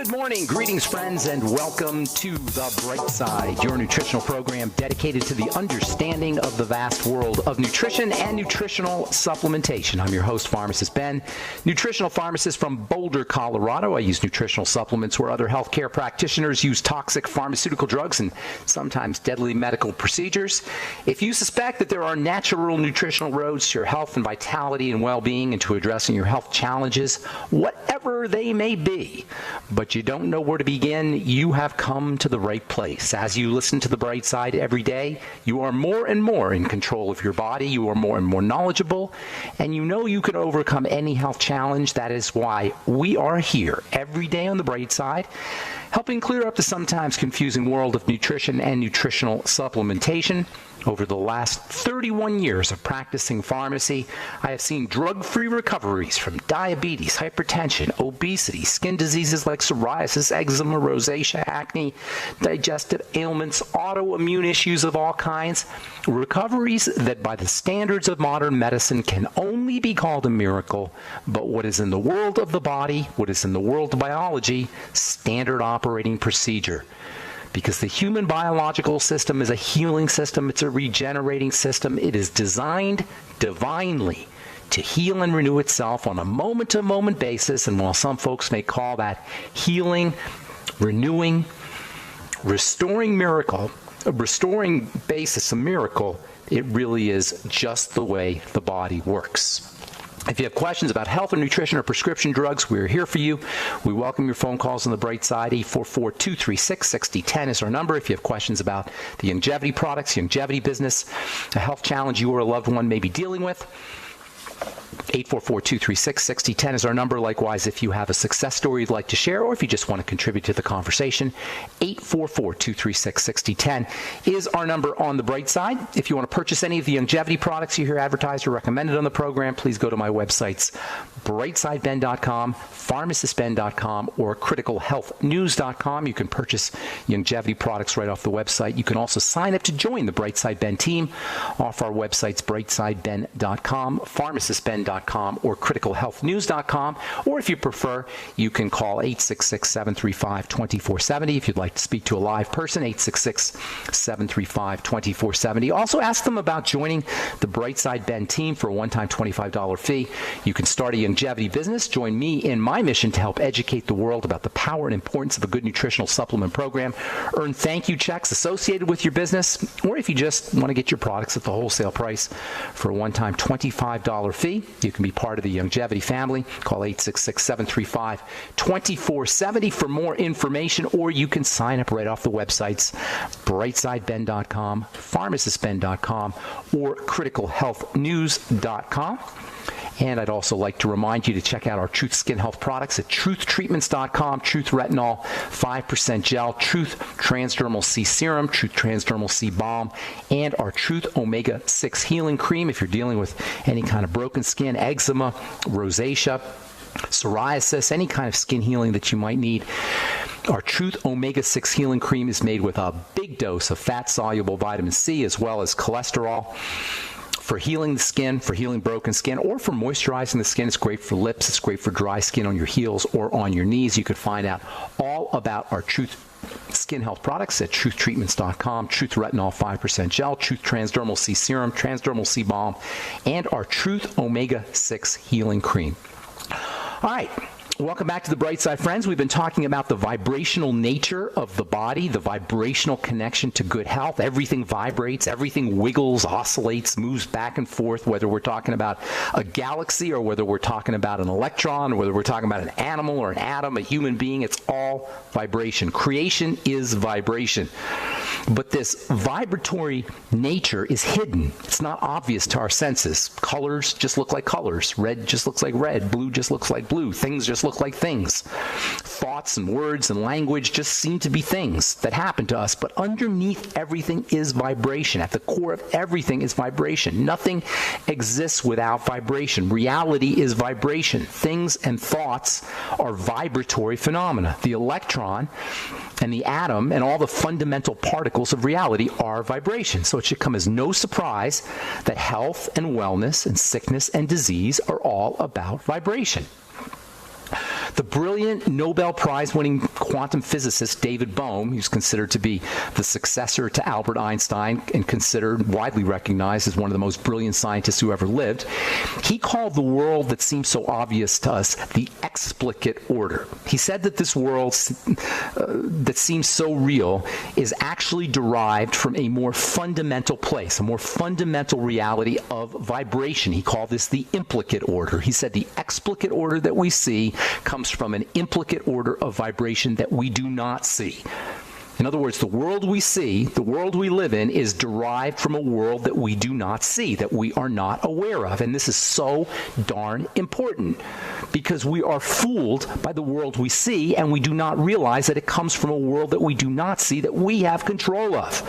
Good morning, greetings, friends, and welcome to The Bright Side, your nutritional program dedicated to the understanding of the vast world of nutrition and nutritional supplementation. I'm your host, Pharmacist Ben, nutritional pharmacist from Boulder, Colorado. I use nutritional supplements where other healthcare practitioners use toxic pharmaceutical drugs and sometimes deadly medical procedures. If you suspect that there are natural nutritional roads to your health and vitality and well-being and to addressing your health challenges, whatever they may be, but you don't know where to begin, you have come to the right place. As you listen to The Bright Side every day, you are more and more in control of your body, you are more and more knowledgeable, and you know you can overcome any health challenge. That is why we are here every day on The Bright Side, helping clear up the sometimes confusing world of nutrition and nutritional supplementation. Over the last 31 years of practicing pharmacy, I have seen drug-free recoveries from diabetes, hypertension, obesity, skin diseases like psoriasis, eczema, rosacea, acne, digestive ailments, autoimmune issues of all kinds. Recoveries that by the standards of modern medicine can only be called a miracle, but what is in the world of the body, what is in the world of biology, standard operating procedure. Because the human biological system is a healing system, it's a regenerating system. It is designed divinely to heal and renew itself on a moment-to-moment basis. And while some folks may call that healing, renewing, restoring basis a miracle, it really is just the way the body works. If you have questions about health or nutrition or prescription drugs, we're here for you. We welcome your phone calls on The Bright Side. 844-236-6010 is our number. If you have questions about the longevity products, longevity business, a health challenge you or a loved one may be dealing with, 844-236-6010 is our number. Likewise, if you have a success story you'd like to share or if you just want to contribute to the conversation, 844-236-6010 is our number on The Bright Side. If you want to purchase any of the longevity products you hear advertised or recommended on the program, please go to my websites, brightsideben.com, pharmacistben.com, or criticalhealthnews.com. You can purchase longevity products right off the website. You can also sign up to join the Bright Side Ben team off our websites, brightsideben.com, pharmacistben.com, or criticalhealthnews.com, or if you prefer, you can call 866-735-2470 if you'd like to speak to a live person, 866-735-2470. Also ask them about joining the Brightside Ben team for a one-time $25 fee. You can start a longevity business. Join me in my mission to help educate the world about the power and importance of a good nutritional supplement program. Earn thank you checks associated with your business, or if you just want to get your products at the wholesale price for a one-time $25 fee, you can be part of the longevity family. Call 866-735-2470 for more information, or you can sign up right off the websites, brightsideben.com, pharmacistben.com, or criticalhealthnews.com. And I'd also like to remind you to check out our Truth Skin Health products at truthtreatments.com, Truth Retinol 5% Gel, Truth Transdermal C Serum, Truth Transdermal C Balm, and our Truth Omega 6 Healing Cream if you're dealing with any kind of broken skin, eczema, rosacea, psoriasis, any kind of skin healing that you might need. Our Truth Omega 6 Healing Cream is made with a big dose of fat-soluble vitamin C as well as cholesterol. For healing the skin, for healing broken skin, or for moisturizing the skin. It's great for lips. It's great for dry skin on your heels or on your knees. You can find out all about our Truth Skin Health products at truthtreatments.com, Truth Retinol 5% Gel, Truth Transdermal C Serum, Transdermal C Balm, and our Truth Omega 6 Healing Cream. All right. Welcome back to The Bright Side, friends. We've been talking about the vibrational nature of the body, the vibrational connection to good health. Everything vibrates, everything wiggles, oscillates, moves back and forth, whether we're talking about a galaxy or whether we're talking about an electron, or whether we're talking about an animal or an atom, a human being. It's all vibration. Creation is vibration. But this vibratory nature is hidden. It's not obvious to our senses. Colors just look like colors. Red just looks like red. Blue just looks like blue. Things just look like things. Thoughts and words and language just seem to be things that happen to us, but underneath everything is vibration. At the core of everything is vibration. Nothing exists without vibration. Reality is vibration. Things and thoughts are vibratory phenomena. The electron and the atom and all the fundamental particles of reality are vibration. So it should come as no surprise that health and wellness and sickness and disease are all about vibration. The The brilliant Nobel Prize-winning quantum physicist David Bohm, who's considered to be the successor to Albert Einstein and considered widely recognized as one of the most brilliant scientists who ever lived, he called the world that seems so obvious to us the explicate order. He said that this world that seems so real is actually derived from a more fundamental place, a more fundamental reality of vibration. He called this the implicate order. He said the explicate order that we see comes from an implicate order of vibration that we do not see. In other words, the world we see, the world we live in, is derived from a world that we do not see, that we are not aware of. And this is so darn important because we are fooled by the world we see, and we do not realize that it comes from a world that we do not see, that we have control of.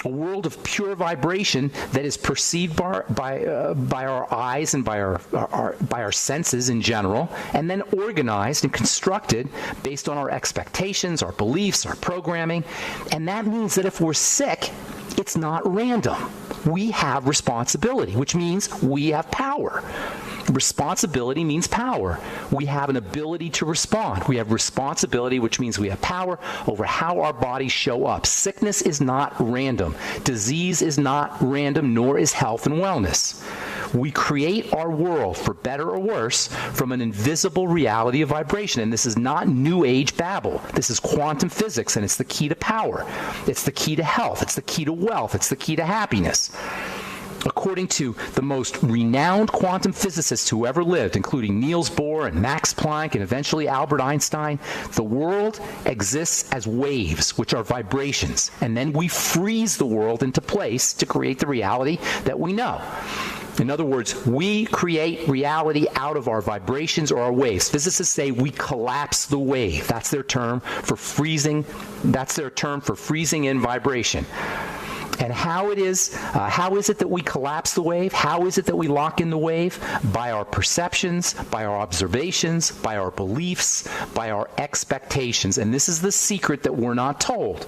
A world of pure vibration that is perceived by our eyes and by our senses in general, and then organized and constructed based on our expectations, our beliefs, our programming. And that means that if we're sick, it's not random. We have responsibility, which means we have power. Responsibility means power. We have an ability to respond. We have responsibility, which means we have power over how our bodies show up. Sickness is not random. Disease is not random, nor is health and wellness. We create our world, for better or worse, from an invisible reality of vibration. And this is not New Age babble. This is quantum physics, and it's the key to power. It's the key to health. It's the key to wealth. It's the key to happiness. According to the most renowned quantum physicists who ever lived, including Niels Bohr and Max Planck and eventually Albert Einstein, the world exists as waves, which are vibrations, and then we freeze the world into place to create the reality that we know. In other words, we create reality out of our vibrations or our waves. Physicists say we collapse the wave. That's their term for freezing. That's their term for freezing in vibration. And how is it that we collapse the wave? How is it that we lock in the wave? By our perceptions, by our observations, by our beliefs, by our expectations. And this is the secret that we're not told.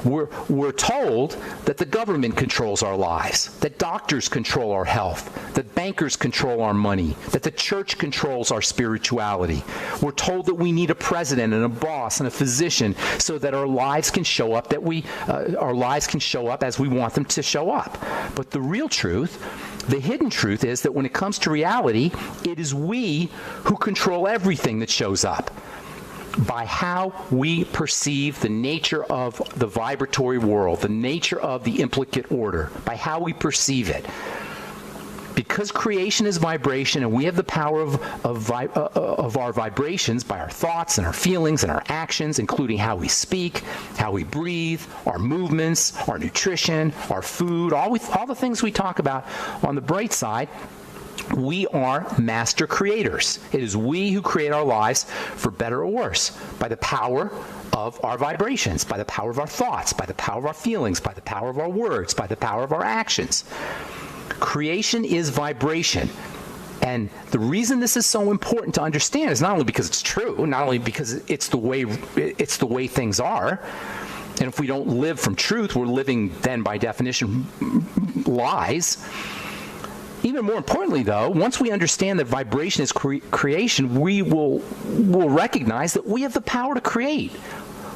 We're told that the government controls our lives, that doctors control our health, that bankers control our money, that the church controls our spirituality. We're told that we need a president and a boss and a physician so that our lives can show up, our lives can show up as we want them to show up. But the real truth, the hidden truth, is that when it comes to reality, it is we who control everything that shows up. By how we perceive the nature of the vibratory world, the nature of the implicate order, by how we perceive it. Because creation is vibration, and we have the power of our vibrations by our thoughts and our feelings and our actions, including how we speak, how we breathe, our movements, our nutrition, our food, all the things we talk about on the bright side. We are master creators. It is we who create our lives, for better or worse, by the power of our vibrations, by the power of our thoughts, by the power of our feelings, by the power of our words, by the power of our actions. Creation is vibration. And the reason this is so important to understand is not only because it's true, not only because it's the way things are. And if we don't live from truth, we're living then by definition lies. Even more importantly, though, once we understand that vibration is creation, we will recognize that we have the power to create.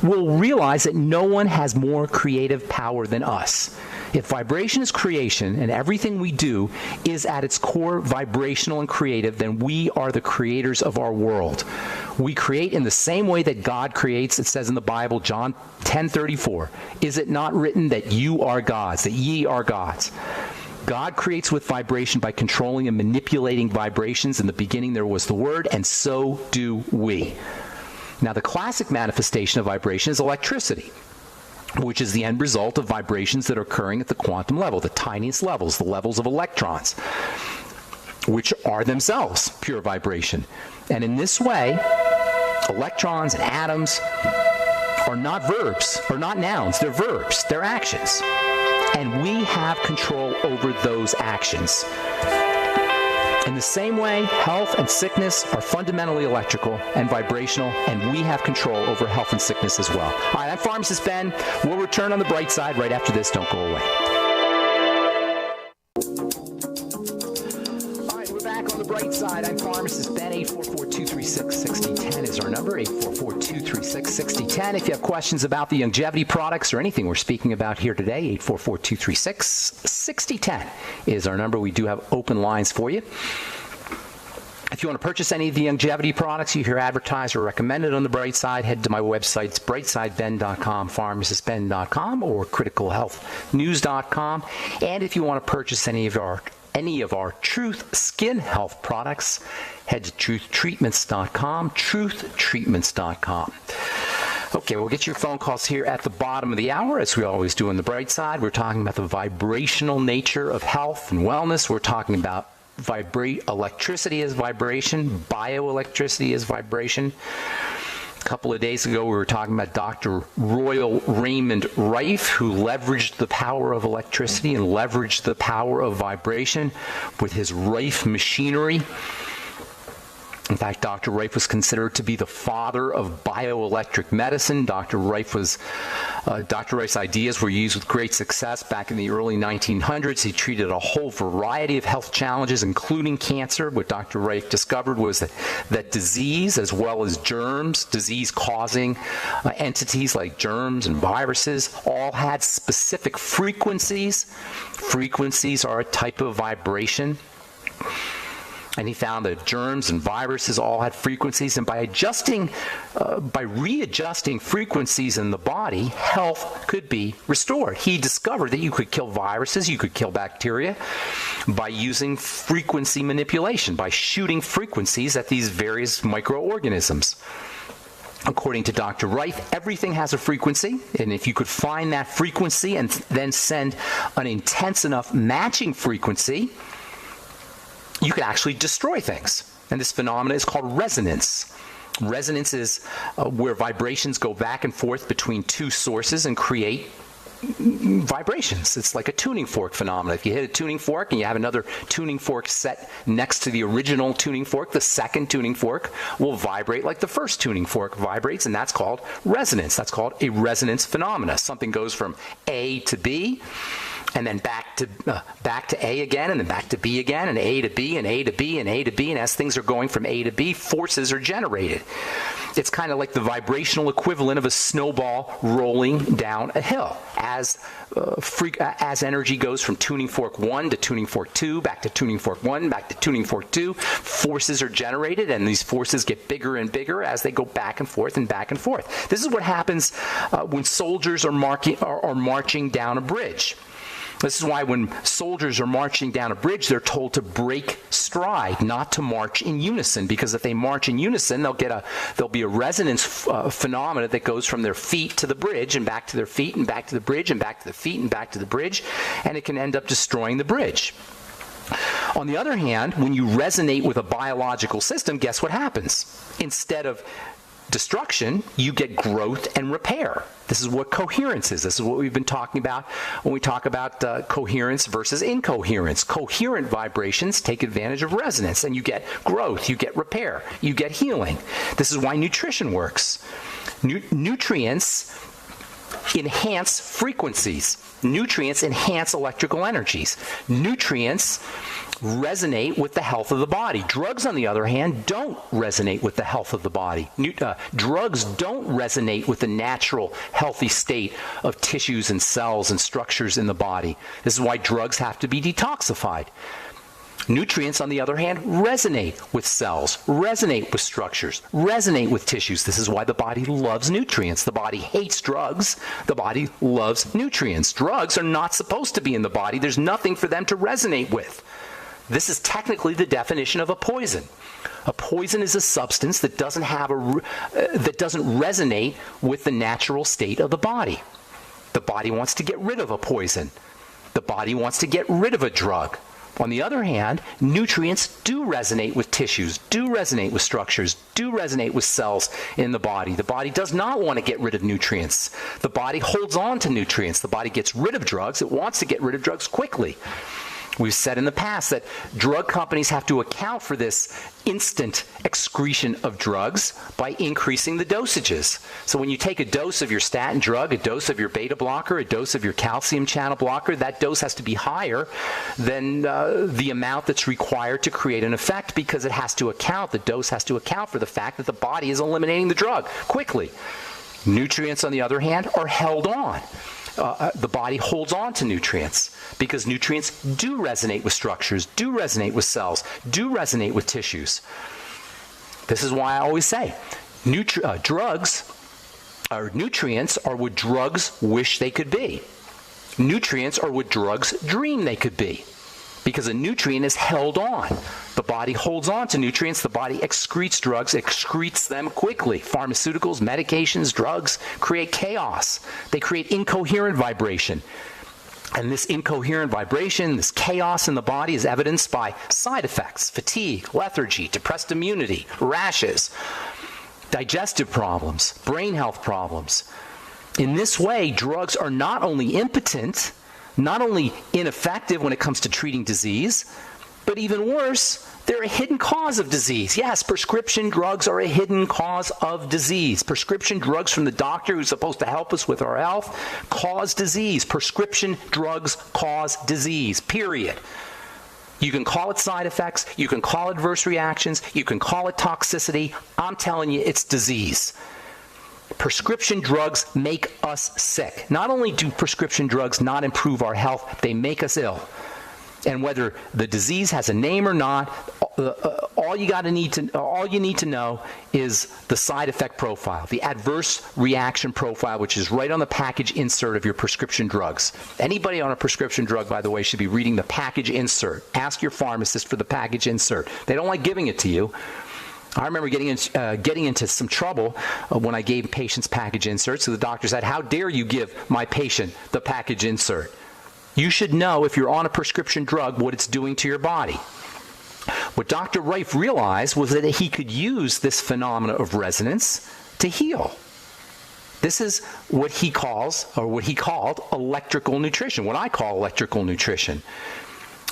We'll realize that no one has more creative power than us. If vibration is creation and everything we do is at its core vibrational and creative, then we are the creators of our world. We create in the same way that God creates. It says in the Bible, John 10:34, "Is it not written that you are gods, that ye are gods?" God creates with vibration by controlling and manipulating vibrations. In the beginning there was the Word, and so do we. Now, the classic manifestation of vibration is electricity, which is the end result of vibrations that are occurring at the quantum level, the tiniest levels, the levels of electrons, which are themselves pure vibration. And in this way, electrons and atoms are not verbs, or not nouns, they're verbs, they're actions. And we have control over those actions. In the same way, health and sickness are fundamentally electrical and vibrational, and we have control over health and sickness as well. All right, I'm Pharmacist Ben. We'll return on the bright side right after this. Don't go away. All right, we're back on the bright side. I'm Pharmacist Ben, 844-236-60. number, 844-236-6010. If you have questions about the longevity products or anything we're speaking about here today, 844-236-6010 is our number. We do have open lines for you. If you want to purchase any of the longevity products you hear advertised or recommended on the Bright Side, head to my websites, brightsideben.com, pharmacistben.com, or criticalhealthnews.com. And if you want to purchase any of our Truth Skin Health products, head to truthtreatments.com, truthtreatments.com. Okay, we'll get your phone calls here at the bottom of the hour, as we always do on the Bright Side. We're talking about the vibrational nature of health and wellness. We're talking about electricity as vibration, bioelectricity as vibration. A couple of days ago, we were talking about Dr. Royal Raymond Rife, who leveraged the power of electricity and leveraged the power of vibration with his Rife machinery. In fact, Dr. Rife was considered to be the father of bioelectric medicine. Dr. Rife's ideas were used with great success back in the early 1900s. He treated a whole variety of health challenges, including cancer. What Dr. Rife discovered was that disease, as well as germs, disease-causing entities like germs and viruses, all had specific frequencies. Frequencies are a type of vibration. And he found that germs and viruses all had frequencies, and by readjusting frequencies in the body, health could be restored. He discovered that you could kill viruses, you could kill bacteria by using frequency manipulation, by shooting frequencies at these various microorganisms. According to Dr. Rife, everything has a frequency, and if you could find that frequency and then send an intense enough matching frequency, you could actually destroy things. And this phenomenon is called resonance. Resonance is where vibrations go back and forth between two sources and create vibrations. It's like a tuning fork phenomenon. If you hit a tuning fork and you have another tuning fork set next to the original tuning fork, the second tuning fork will vibrate like the first tuning fork vibrates, and that's called resonance. That's called a resonance phenomena. Something goes from A to B, and then back to A again, and then back to B again, and A to B, and A to B, and A to B, and as things are going from A to B, forces are generated. It's kind of like the vibrational equivalent of a snowball rolling down a hill. As energy goes from tuning fork 1 to tuning fork 2, back to tuning fork 1, back to tuning fork 2, forces are generated, and these forces get bigger and bigger as they go back and forth and back and forth. This is what happens when soldiers are marching down a bridge. This is why when soldiers are marching down a bridge, they're told to break stride, not to march in unison, because if they march in unison, there'll be a resonance phenomena that goes from their feet to the bridge and back to their feet and back to the bridge and back to the feet and back to the bridge, and it can end up destroying the bridge. On the other hand, when you resonate with a biological system, guess what happens? Instead of destruction, you get growth and repair. This is what coherence is. This is what we've been talking about when we talk about coherence versus incoherence. Coherent vibrations take advantage of resonance, and you get growth, you get repair, you get healing. This is why nutrition works. Nutrients enhance frequencies. Nutrients enhance electrical energies. Nutrients resonate with the health of the body. Drugs, on the other hand, don't resonate with the health of the body. Drugs don't resonate with the natural, healthy state of tissues and cells and structures in the body. This is why drugs have to be detoxified. Nutrients, on the other hand, resonate with cells, resonate with structures, resonate with tissues. This is why the body loves nutrients. The body hates drugs. The body loves nutrients. Drugs are not supposed to be in the body. There's nothing for them to resonate with. This is technically the definition of a poison. A poison is a substance that doesn't resonate with the natural state of the body. The body wants to get rid of a poison. The body wants to get rid of a drug. On the other hand, nutrients do resonate with tissues, do resonate with structures, do resonate with cells in the body. The body does not want to get rid of nutrients. The body holds on to nutrients. The body gets rid of drugs. It wants to get rid of drugs quickly. We've said in the past that drug companies have to account for this instant excretion of drugs by increasing the dosages. So when you take a dose of your statin drug, a dose of your beta blocker, a dose of your calcium channel blocker, that dose has to be higher than the amount that's required to create an effect, because the dose has to account for the fact that the body is eliminating the drug quickly. Nutrients, on the other hand, are held on. The body holds on to nutrients because nutrients do resonate with structures, do resonate with cells, do resonate with tissues. This is why I always say nutrients are what drugs wish they could be. Nutrients are what drugs dream they could be, because a nutrient is held on. The body holds on to nutrients. The body excretes drugs, excretes them quickly. Pharmaceuticals, medications, drugs create chaos. They create incoherent vibration. And this incoherent vibration, this chaos in the body, is evidenced by side effects: fatigue, lethargy, depressed immunity, rashes, digestive problems, brain health problems. In this way, drugs are not only impotent, not only ineffective when it comes to treating disease, but even worse, they're a hidden cause of disease. Yes, prescription drugs are a hidden cause of disease. Prescription drugs from the doctor who's supposed to help us with our health cause disease. Prescription drugs cause disease, period. You can call it side effects, you can call it adverse reactions, you can call it toxicity. I'm telling you, it's disease. Prescription drugs make us sick. Not only do prescription drugs not improve our health, they make us ill. And whether the disease has a name or not, all you need to know is the side effect profile, the adverse reaction profile, which is right on the package insert of your prescription drugs. Anybody on a prescription drug, by the way, should be reading the package insert. Ask your pharmacist for the package insert. They don't like giving it to you. I remember getting into some trouble when I gave patients package inserts. So the doctor said, "How dare you give my patient the package insert? You should know, if you're on a prescription drug, what it's doing to your body." What Dr. Reif realized was that he could use this phenomena of resonance to heal. This is what he calls, or what he called, electrical nutrition, what I call electrical nutrition.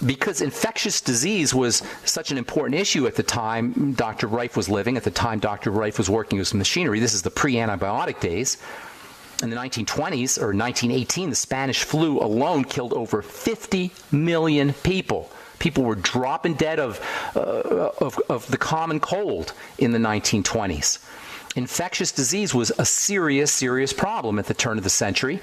Because infectious disease was such an important issue at the time Dr. Reif was living, at the time Dr. Reif was working with machinery. This is the pre-antibiotic days. In the 1920s, or 1918, the Spanish flu alone killed over 50 million people. People were dropping dead of the common cold in the 1920s. Infectious disease was a serious, serious problem at the turn of the century,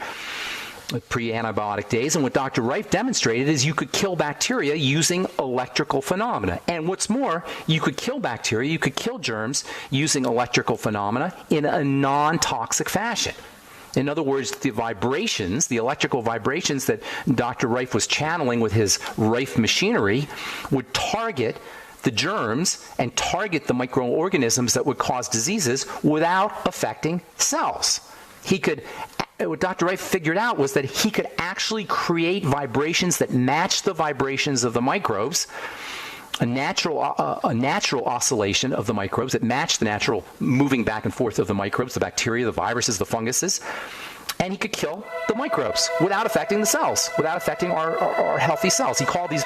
pre-antibiotic days. And what Dr. Reif demonstrated is you could kill bacteria using electrical phenomena. And what's more, you could kill bacteria, you could kill germs using electrical phenomena in a non-toxic fashion. In other words, the vibrations, the electrical vibrations that Dr. Reif was channeling with his Reif machinery would target the germs and target the microorganisms that would cause diseases without affecting cells. What Dr. Reif figured out was that he could actually create vibrations that match the vibrations of the microbes, a natural oscillation of the microbes that match the natural moving back and forth of the microbes, the bacteria, the viruses, the funguses, and he could kill the microbes without affecting the cells, without affecting our healthy cells. He called these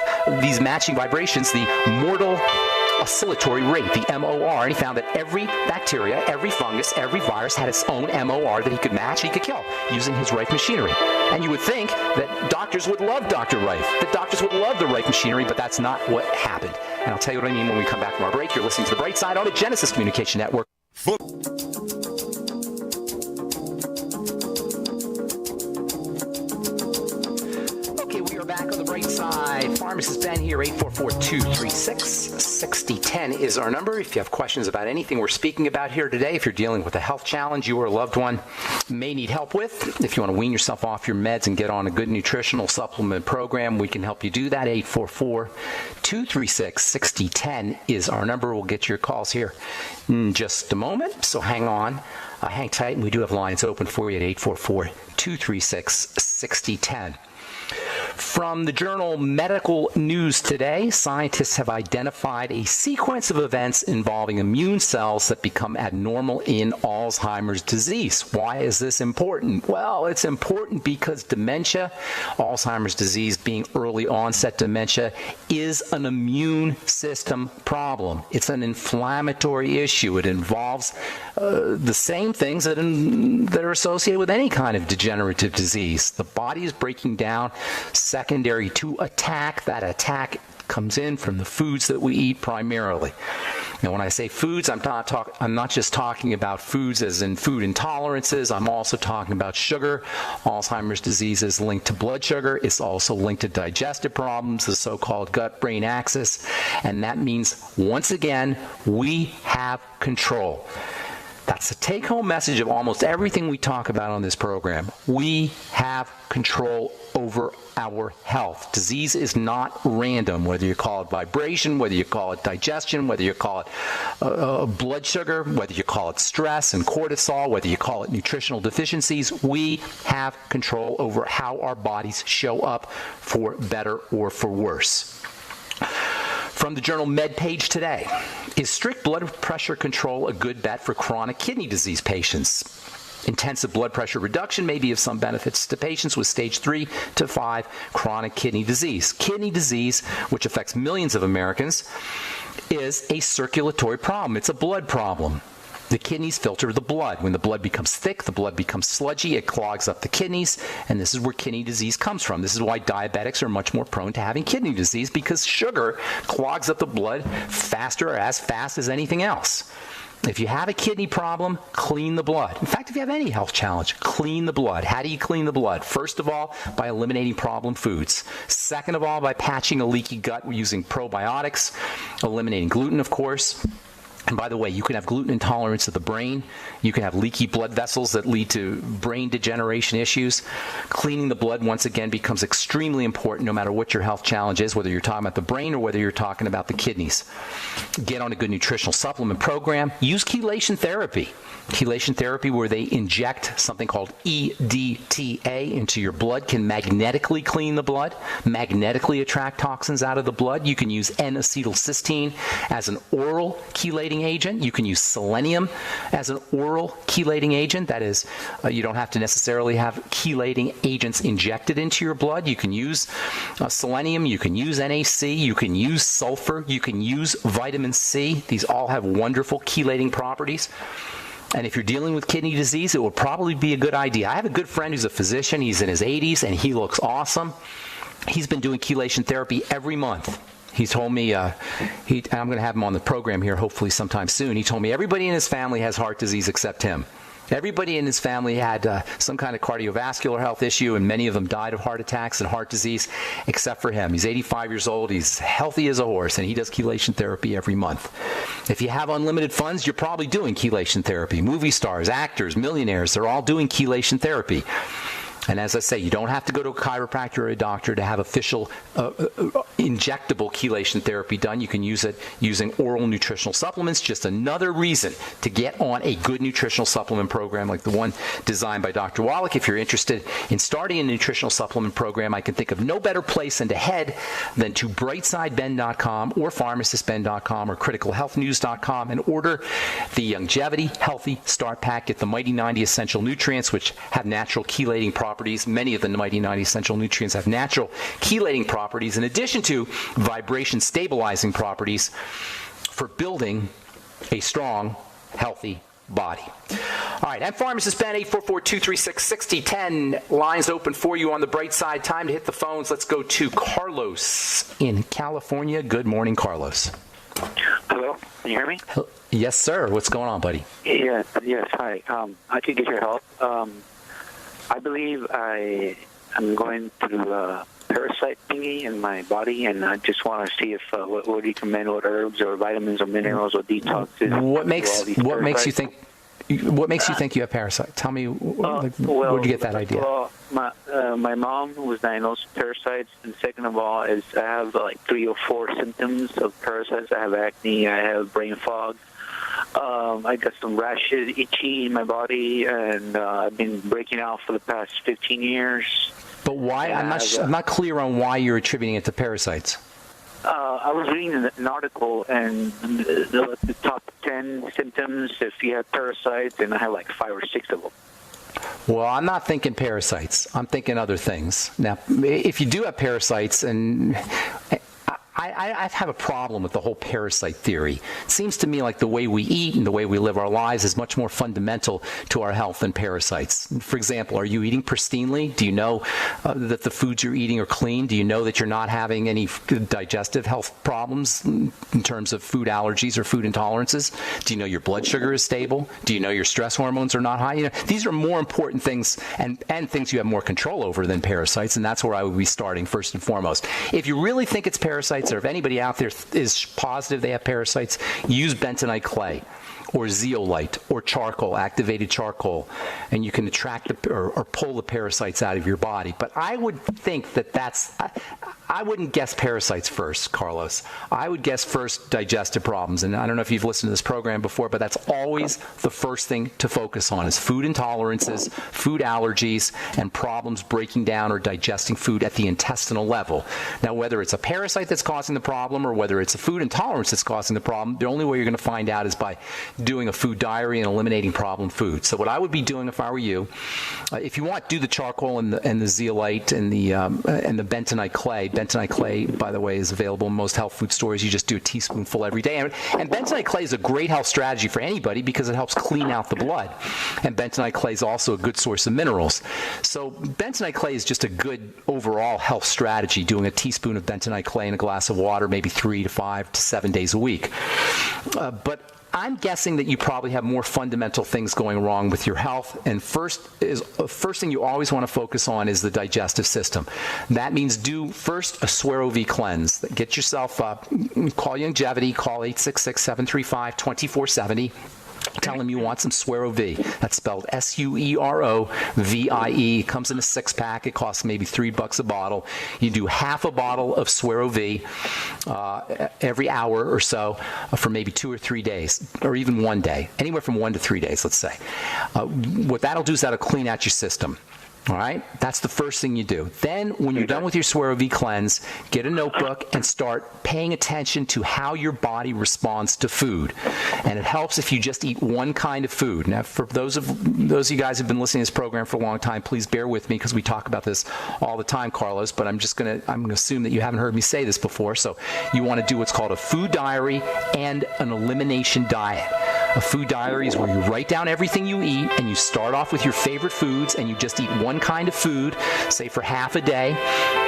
matching vibrations the mortal oscillatory rate, the MOR, and he found that every bacteria, every fungus, every virus had its own MOR that he could match, he could kill using his Reif machinery. And you would think that doctors would love Dr. Reif, that doctors would love the Reif machinery, but that's not what happened. And I'll tell you what I mean when we come back from our break. You're listening to The Bright Side on the Genesis Communication Network. Back on the bright side. Pharmacist Ben here. 844-236-6010 is our number. If you have questions about anything we're speaking about here today, if you're dealing with a health challenge you or a loved one may need help with, if you want to wean yourself off your meds and get on a good nutritional supplement program, we can help you do that. 844-236-6010 is our number. We'll get your calls here in just a moment, so hang on. Hang tight, and we do have lines open for you at 844-236-6010. From the journal Medical News Today, scientists have identified a sequence of events involving immune cells that become abnormal in Alzheimer's disease. Why is this important? Well, it's important because dementia, Alzheimer's disease being early onset dementia, is an immune system problem. It's an inflammatory issue. It involves the same things that are associated with any kind of degenerative disease. The body is breaking down secondary to attack. That attack comes in from the foods that we eat primarily. Now, when I say foods, I'm not just talking about foods as in food intolerances. I'm also talking about sugar. Alzheimer's disease is linked to blood sugar. It's also linked to digestive problems, the so-called gut-brain axis. And that means, once again, we have control. That's the take-home message of almost everything we talk about on this program. We have control over our health. Disease is not random, whether you call it vibration, whether you call it digestion, whether you call it blood sugar, whether you call it stress and cortisol, whether you call it nutritional deficiencies. We have control over how our bodies show up, for better or for worse. From the journal MedPage Today, is strict blood pressure control a good bet for chronic kidney disease patients? Intensive blood pressure reduction may be of some benefits to patients with stage 3 to 5 chronic kidney disease. Kidney disease, which affects millions of Americans, is a circulatory problem. It's a blood problem. The kidneys filter the blood. When the blood becomes thick, the blood becomes sludgy, it clogs up the kidneys, and this is where kidney disease comes from. This is why diabetics are much more prone to having kidney disease, because sugar clogs up the blood faster or as fast as anything else. If you have a kidney problem, clean the blood. In fact, if you have any health challenge, clean the blood. How do you clean the blood? First of all, by eliminating problem foods. Second of all, by patching a leaky gut using probiotics, eliminating gluten, of course. And by the way, you can have gluten intolerance of the brain. You can have leaky blood vessels that lead to brain degeneration issues. Cleaning the blood, once again, becomes extremely important no matter what your health challenge is, whether you're talking about the brain or whether you're talking about the kidneys. Get on a good nutritional supplement program. Use chelation therapy. Chelation therapy, where they inject something called EDTA into your blood, can magnetically clean the blood, magnetically attract toxins out of the blood. You can use N-acetylcysteine as an oral chelating agent. You can use selenium as an oral chelating agent. That is, you don't have to necessarily have chelating agents injected into your blood. You can use selenium, you can use NaC, you can use sulfur, you can use vitamin C. These all have wonderful chelating properties. And if you're dealing with kidney disease, it will probably be a good idea. I have a good friend who's a physician. He's in his 80s, and he looks awesome. He's been doing chelation therapy every month. He told me, I'm going to have him on the program here hopefully sometime soon. He told me everybody in his family has heart disease except him. Everybody in his family had some kind of cardiovascular health issue, and many of them died of heart attacks and heart disease, except for him. He's 85 years old. He's healthy as a horse, and he does chelation therapy every month. If you have unlimited funds, you're probably doing chelation therapy. Movie stars, actors, millionaires, they're all doing chelation therapy. And as I say, you don't have to go to a chiropractor or a doctor to have official injectable chelation therapy done. You can use it using oral nutritional supplements. Just another reason to get on a good nutritional supplement program like the one designed by Dr. Wallach. If you're interested in starting a nutritional supplement program, I can think of no better place than to head than to brightsideben.com or pharmacistben.com or criticalhealthnews.com and order the Longevity Healthy Start Pack. Get the Mighty 90 Essential Nutrients, which have natural chelating properties. Many of the Mighty 90 Essential Nutrients have natural chelating properties, in addition to vibration stabilizing properties for building a strong, healthy body. All right, I'm Pharmacist Ben, 844-236-6010. Lines open for you on the bright side. Time to hit the phones. Let's go to Carlos in California. Good morning, Carlos. Hello, can you hear me? Yes, sir. What's going on, buddy? Yes, hi. I could get your help. I believe I am going through a parasite thingy in my body, and I just want to see if what would you recommend, what herbs or vitamins or minerals or detoxes. What makes you think you have parasite? Tell me, where did you get that idea? Well, my mom was diagnosed with parasites, and second of all, is I have like 3 or 4 symptoms of parasites. I have acne, I have brain fog, I got some rashes, itchy in my body, and I've been breaking out for the past 15 years. But why? I'm not clear on why you're attributing it to parasites. I was reading an article, and the top 10 symptoms if you have parasites, and I have like 5 or 6 of them. Well, I'm not thinking parasites. I'm thinking other things. Now, if you do have parasites, and I have a problem with the whole parasite theory. It seems to me like the way we eat and the way we live our lives is much more fundamental to our health than parasites. For example, are you eating pristinely? Do you know that the foods you're eating are clean? Do you know that you're not having any digestive health problems in terms of food allergies or food intolerances? Do you know your blood sugar is stable? Do you know your stress hormones are not high? These are more important things and things you have more control over than parasites, and that's where I would be starting first and foremost. If you really think it's parasites, or if anybody out there is positive they have parasites, use bentonite clay or zeolite or charcoal, activated charcoal, and you can attract or pull the parasites out of your body. But I would think I wouldn't guess parasites first, Carlos. I would guess first digestive problems. And I don't know if you've listened to this program before, but that's always the first thing to focus on is food intolerances, food allergies, and problems breaking down or digesting food at the intestinal level. Now, whether it's a parasite that's causing the problem or whether it's a food intolerance that's causing the problem, the only way you're going to find out is by doing a food diary and eliminating problem foods. So what I would be doing if I were you, if you want, do the charcoal and the zeolite and the bentonite clay. Bentonite clay, by the way, is available in most health food stores. You just do a teaspoonful every day. And bentonite clay is a great health strategy for anybody because it helps clean out the blood. And bentonite clay is also a good source of minerals. So bentonite clay is just a good overall health strategy, doing a teaspoon of bentonite clay in a glass of water, maybe 3 to 5 to 7 days a week. But I'm guessing that you probably have more fundamental things going wrong with your health, and first thing you always want to focus on is the digestive system. That means do first a Suero V cleanse. Get yourself up, call Longevity, call 866-735-2470. Tell them you want some Suero V. That's spelled SUEROVIE. It comes in a 6-pack. It costs maybe $3 a bottle. You do half a bottle of Suero V every hour or so for maybe 2 or 3 days, or even 1 day, anywhere from 1 to 3 days, let's say. What that'll do is that'll clean out your system. All right? That's the first thing you do. Then, when you're done with your Suero V cleanse, get a notebook and start paying attention to how your body responds to food. And it helps if you just eat one kind of food. Now, for those of you guys who've been listening to this program for a long time, please bear with me because we talk about this all the time, Carlos, but I'm going to assume that you haven't heard me say this before. So you want to do what's called a food diary and an elimination diet. A food diary is where you write down everything you eat, and you start off with your favorite foods, and you just eat one kind of food, say for half a day.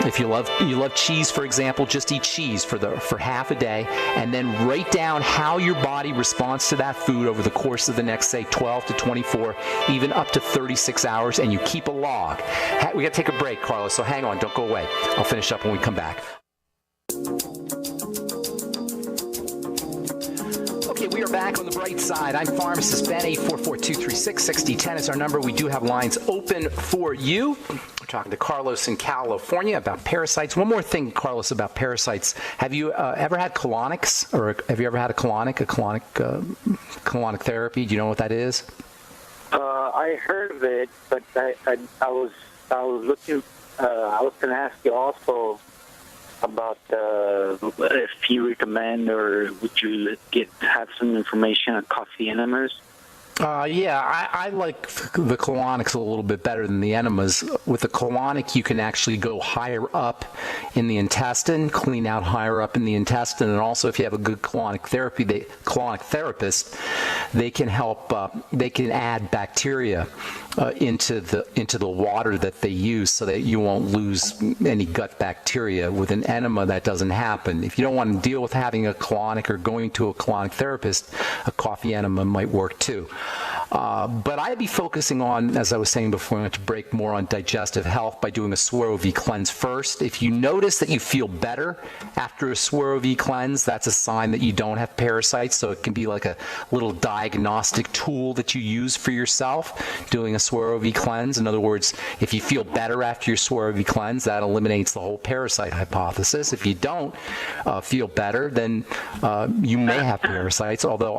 If you love cheese, for example, just eat cheese for half a day, and then write down how your body responds to that food over the course of the next, say, 12 to 24, even up to 36 hours, and you keep a log. We got to take a break, Carlos, so hang on, don't go away. I'll finish up when we come back. Okay, we are back on the bright side. I'm pharmacist Ben. 844-236-6010 is our number. We do have lines open for you. We're talking to Carlos in California about parasites. One more thing, Carlos, about parasites. Have you ever had colonics, or have you ever had a colonic therapy? Do you know what that is? I heard of it, but I was looking. I was going to ask you also about if you recommend or would you have some information on coffee enemas? I like the colonics a little bit better than the enemas. With the colonic, you can actually go higher up in the intestine, clean out higher up in the intestine, and also if you have a good colonic therapist, they can help. They can add bacteria into the water that they use, so that you won't lose any gut bacteria. With an enema, that doesn't happen. If you don't want to deal with having a colonic or going to a colonic therapist, a coffee enema might work too. But I'd be focusing on, as I was saying before, I went to break, more on digestive health by doing a Swero V cleanse first. If you notice that you feel better after a Swero V cleanse, that's a sign that you don't have parasites. So it can be like a little diagnostic tool that you use for yourself, doing a Swero V cleanse. In other words, if you feel better after your Swero V cleanse, that eliminates the whole parasite hypothesis. If you don't feel better, then you may have parasites, although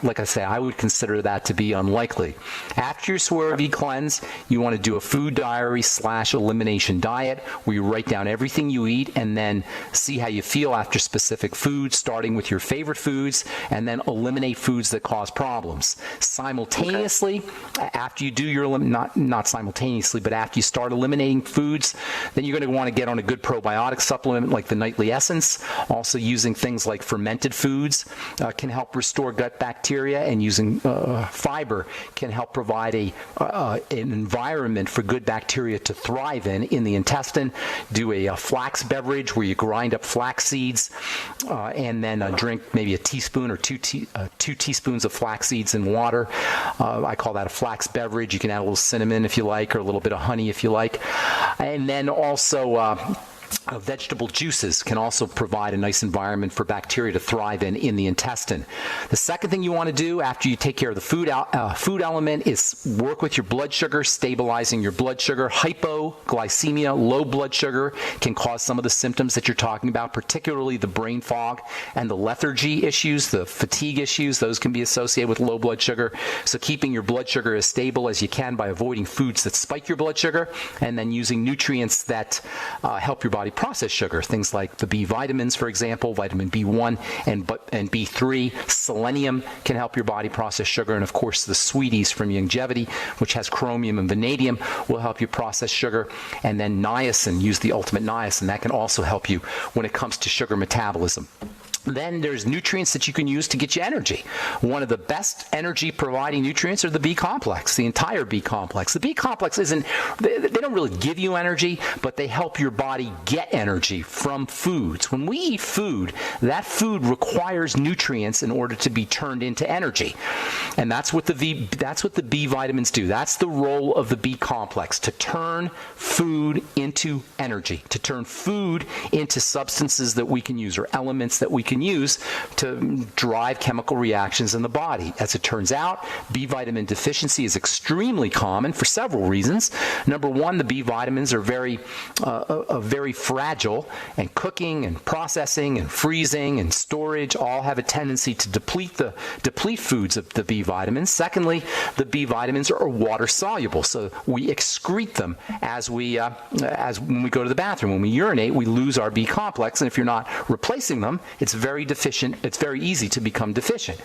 like I say, I would consider that to be unlikely. After your Swero V cleanse, you want to do a food diary / elimination diet where you write down everything you eat and then see how you feel after specific foods, starting with your favorite foods, and then eliminate foods that cause problems. Simultaneously, after you do your not simultaneously, but after you start eliminating foods, then you're going to want to get on a good probiotic supplement like the Nightly Essence. Also, using things like fermented foods can help restore gut bacteria, and using fiber can help provide an environment for good bacteria to thrive in the intestine. Do a flax beverage where you grind up flax seeds and then drink maybe a teaspoon or two teaspoons of flax seeds in water. I call that a flax beverage. You can add a little cinnamon if you like, or a little bit of honey if you like. And then also vegetable juices can also provide a nice environment for bacteria to thrive in the intestine. The second thing you want to do after you take care of the food element is work with your blood sugar, stabilizing your blood sugar. Hypoglycemia, low blood sugar, can cause some of the symptoms that you're talking about, particularly the brain fog and the lethargy issues, the fatigue issues. Those can be associated with low blood sugar. So keeping your blood sugar as stable as you can by avoiding foods that spike your blood sugar, and then using nutrients that help your body process sugar, things like the B vitamins, for example, vitamin B1 and B3. Selenium can help your body process sugar, and of course the Sweeties from Longevity, which has chromium and vanadium, will help you process sugar. And then niacin, use the ultimate niacin, that can also help you when it comes to sugar metabolism. Then there's nutrients that you can use to get you energy. One of the best energy providing nutrients are the B complex, the entire B complex. The B complex they don't really give you energy, but they help your body get energy from foods. When we eat food, that food requires nutrients in order to be turned into energy. And that's what the B vitamins do. That's the role of the B complex, to turn food into energy, to turn food into substances that we can use, or elements that we can use to drive chemical reactions in the body. As it turns out, B vitamin deficiency is extremely common for several reasons. Number one, the B vitamins are very fragile, and cooking and processing and freezing and storage all have a tendency to deplete foods of the B vitamins. Secondly, the B vitamins are water soluble, so we excrete them as when we go to the bathroom. When we urinate, we lose our B complex, and if you're not replacing them, it's very deficient. It's very easy to become deficient.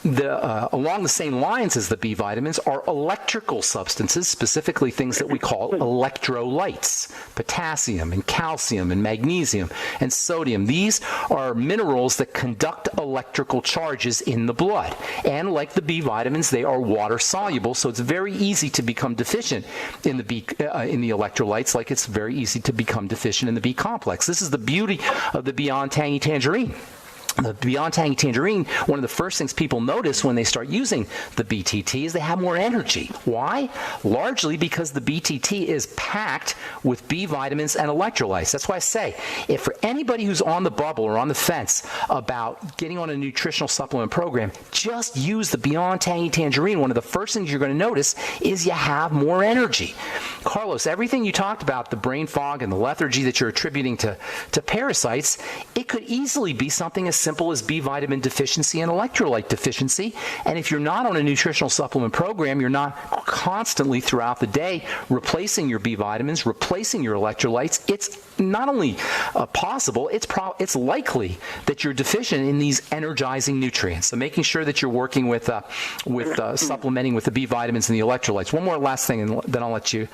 Along the same lines as the B vitamins are electrical substances, specifically things that we call electrolytes, potassium and calcium and magnesium and sodium. These are minerals that conduct electrical charges in the blood. And like the B vitamins, they are water soluble, so it's very easy to become deficient in the electrolytes, like it's very easy to become deficient in the B complex. This is the beauty of the Beyond Tangy Tangerine. The Beyond Tangy Tangerine, one of the first things people notice when they start using the BTT is they have more energy. Why? Largely because the BTT is packed with B vitamins and electrolytes. That's why I say, if for anybody who's on the bubble or on the fence about getting on a nutritional supplement program, just use the Beyond Tangy Tangerine. One of the first things you're going to notice is you have more energy. Carlos, everything you talked about, the brain fog and the lethargy that you're attributing to parasites, it could easily be something as simple as B vitamin deficiency and electrolyte deficiency. And if you're not on a nutritional supplement program, you're not constantly throughout the day replacing your B vitamins, replacing your electrolytes, it's not only possible, it's likely that you're deficient in these energizing nutrients. So making sure that you're working with supplementing with the B vitamins and the electrolytes. One more last thing, and then I'll let you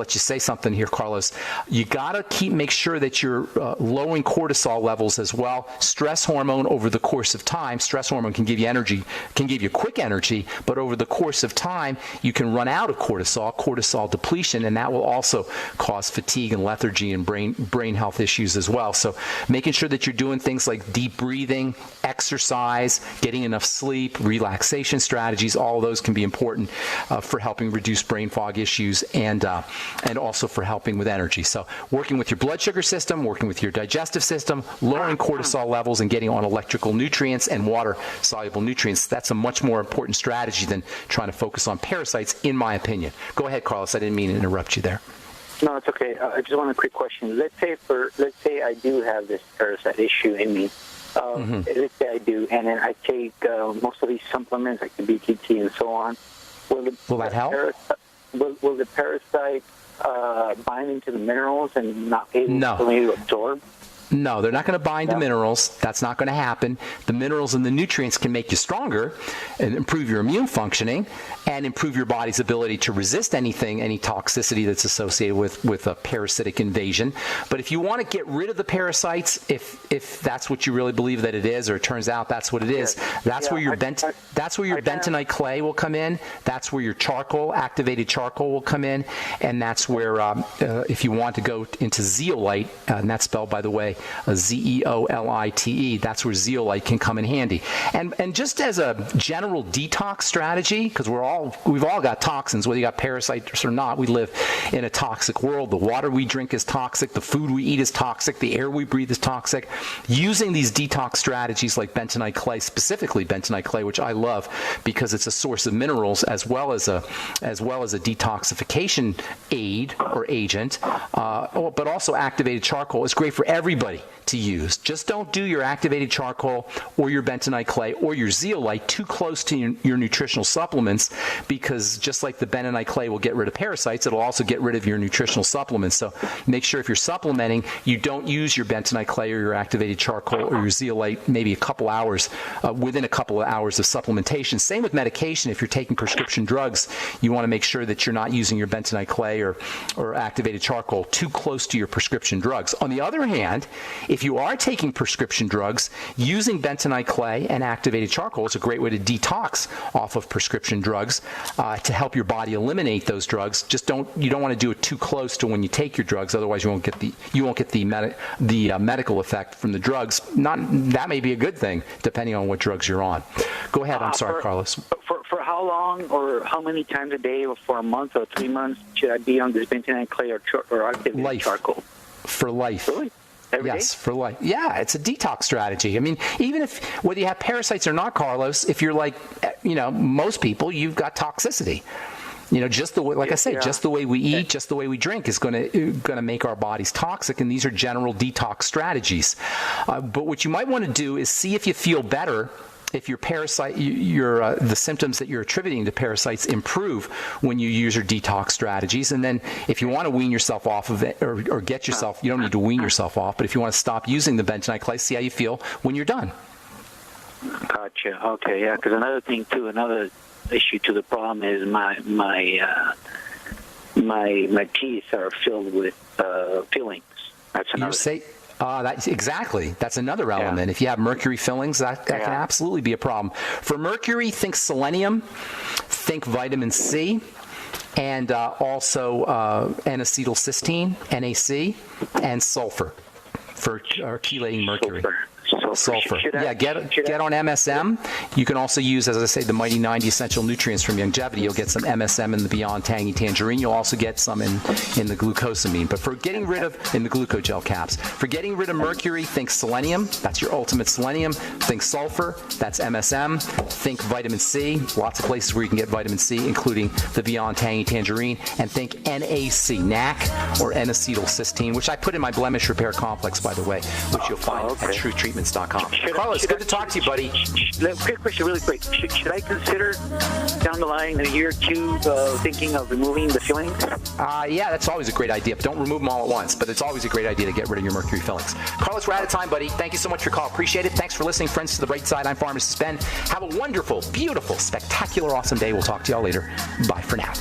say something here, Carlos. You gotta make sure that you're lowering cortisol levels as well. Stress hormone over the course of time. Stress hormone can give you energy, can give you quick energy, but over the course of time, you can run out of cortisol depletion, and that will also cause fatigue and lethargy and brain brain health issues as well. So making sure that you're doing things like deep breathing, exercise, getting enough sleep, relaxation strategies, all of those can be important for helping reduce brain fog issues and also for helping with energy. So working with your blood sugar system, working with your digestive system, lowering cortisol levels, and getting on electrical nutrients and water-soluble nutrients, that's a much more important strategy than trying to focus on parasites, in my opinion. Go ahead, Carlos. I didn't mean to interrupt you there. No, it's okay. I just want a quick question. Let's say I do have this parasite issue in me. Let's say I do, and then I take most of these supplements, like the BTT and so on. Will that help? Will the parasite bind into the minerals and not be able to absorb? No, they're not going to bind to minerals. That's not going to happen. The minerals and the nutrients can make you stronger and improve your immune functioning and improve your body's ability to resist any toxicity that's associated with a parasitic invasion. But if you want to get rid of the parasites, if that's what you really believe that it is, or it turns out that's what it is, that's where your bentonite clay will come in. That's where your activated charcoal will come in, and that's where if you want to go into zeolite, and that's spelled, by the way, Zeolite, that's where zeolite can come in handy. And just as a general detox strategy, because we've all got toxins, whether you got parasites or not. We live in a toxic world. The water we drink is toxic. The food we eat is toxic. The air we breathe is toxic. Using these detox strategies like bentonite clay, specifically bentonite clay, which I love because it's a source of minerals as well as a detoxification aid or agent, but also activated charcoal is great for everybody to use. Just don't do your activated charcoal or your bentonite clay or your zeolite too close to your nutritional supplements, because just like the bentonite clay will get rid of parasites, it'll also get rid of your nutritional supplements. So make sure if you're supplementing, you don't use your bentonite clay or your activated charcoal or your zeolite maybe within a couple of hours of supplementation. Same with medication. If you're taking prescription drugs, you want to make sure that you're not using your bentonite clay or activated charcoal too close to your prescription drugs. On the other hand, if you are taking prescription drugs, using bentonite clay and activated charcoal is a great way to detox off of prescription drugs to help your body eliminate those drugs. You don't want to do it too close to when you take your drugs, otherwise you won't get the medical effect from the drugs. That may be a good thing depending on what drugs you're on. Go ahead. I'm sorry, Carlos. For how long or how many times a day, or for a month or 3 months, should I be on this bentonite clay or activated charcoal? For life. Really? Yes, for life. Yeah, it's a detox strategy. I mean, even whether you have parasites or not, Carlos, if you're like, most people, you've got toxicity. Just the way, like I said, just the way we eat, just the way we drink is going to make our bodies toxic, and these are general detox strategies. But what you might want to do is see if you feel better. If your parasite, the symptoms that you're attributing to parasites improve when you use your detox strategies. And then if you want to wean yourself off of it or get yourself, you don't need to wean yourself off, but if you want to stop using the bentonite clay, see how you feel when you're done. Gotcha. Okay, yeah, because another issue to the problem is my teeth are filled with fillings. That's another. That's another element. If you have mercury fillings, that can absolutely be a problem. For mercury, think selenium, think vitamin C, and also N-acetylcysteine, NAC, and sulfur for chelating mercury. Sulfur. Get on MSM. You can also use, as I say, the Mighty 90 essential nutrients from Longevity. You'll get some MSM in the Beyond Tangy Tangerine. You'll also get some in the glucosamine. But for getting rid of, in the glucogel caps, for getting rid of mercury, think selenium. That's your ultimate selenium. Think sulfur. That's MSM. Think vitamin C. Lots of places where you can get vitamin C, including the Beyond Tangy Tangerine. And think NAC, or N-acetylcysteine, which I put in my blemish repair complex, by the way, which you'll find at TruthTreatments.com. Carlos, good to talk to you, buddy. Quick question, really quick. Should I consider down the line in a year or two thinking of removing the fillings? Yeah, that's always a great idea. But don't remove them all at once. But it's always a great idea to get rid of your mercury fillings. Carlos, we're out of time, buddy. Thank you so much for your call. Appreciate it. Thanks for listening, friends to the Bright Side. I'm Pharmacist Ben. Have a wonderful, beautiful, spectacular, awesome day. We'll talk to y'all later. Bye for now.